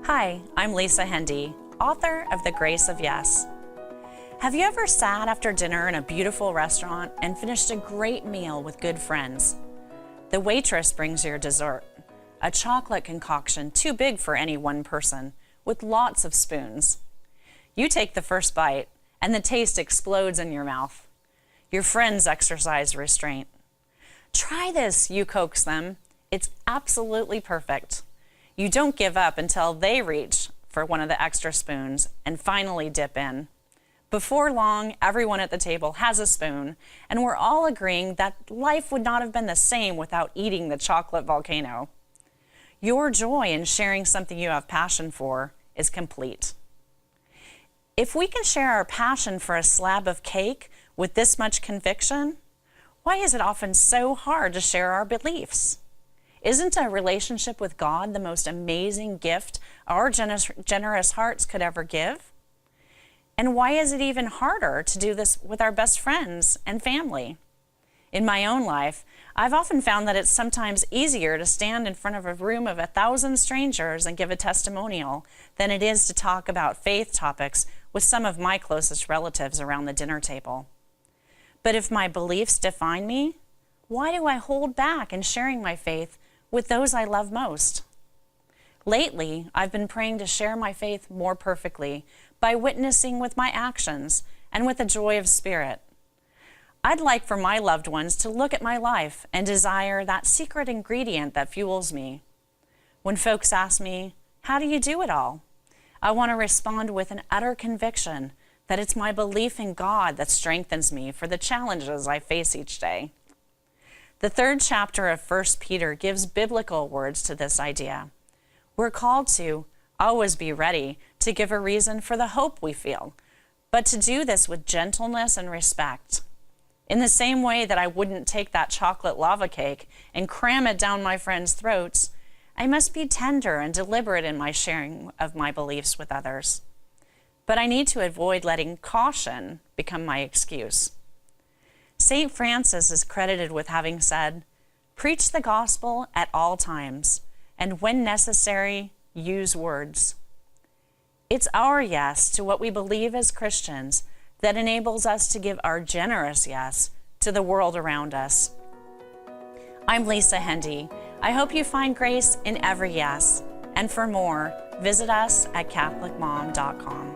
Hi, I'm Lisa Hendey, author of The Grace of Yes. Have you ever sat after dinner in a beautiful restaurant and finished a great meal with good friends? The waitress brings your dessert, a chocolate concoction too big for any one person, with lots of spoons. You take the first bite, and the taste explodes in your mouth. Your friends exercise restraint. Try this, you coax them. It's absolutely perfect. You don't give up until they reach for one of the extra spoons and finally dip in. Before long, everyone at the table has a spoon, and we're all agreeing that life would not have been the same without eating the chocolate volcano. Your joy in sharing something you have passion for is complete. If we can share our passion for a slab of cake with this much conviction, why is it often so hard to share our beliefs? Isn't a relationship with God the most amazing gift our generous hearts could ever give? And why is it even harder to do this with our best friends and family? In my own life, I've often found that it's sometimes easier to stand in front of a room of 1,000 strangers and give a testimonial than it is to talk about faith topics with some of my closest relatives around the dinner table. But if my beliefs define me, why do I hold back in sharing my faith with those I love most? Lately, I've been praying to share my faith more perfectly by witnessing with my actions and with the joy of spirit. I'd like for my loved ones to look at my life and desire that secret ingredient that fuels me. When folks ask me, "How do you do it all?" I want to respond with an utter conviction that it's my belief in God that strengthens me for the challenges I face each day. The 3rd chapter of 1 Peter gives biblical words to this idea. We're called to always be ready to give a reason for the hope we feel, but to do this with gentleness and respect. In the same way that I wouldn't take that chocolate lava cake and cram it down my friends' throats, I must be tender and deliberate in my sharing of my beliefs with others. But I need to avoid letting caution become my excuse. St. Francis is credited with having said, "Preach the gospel at all times, and when necessary, use words." It's our yes to what we believe as Christians that enables us to give our generous yes to the world around us. I'm Lisa Hendey. I hope you find grace in every yes. And for more, visit us at CatholicMom.com.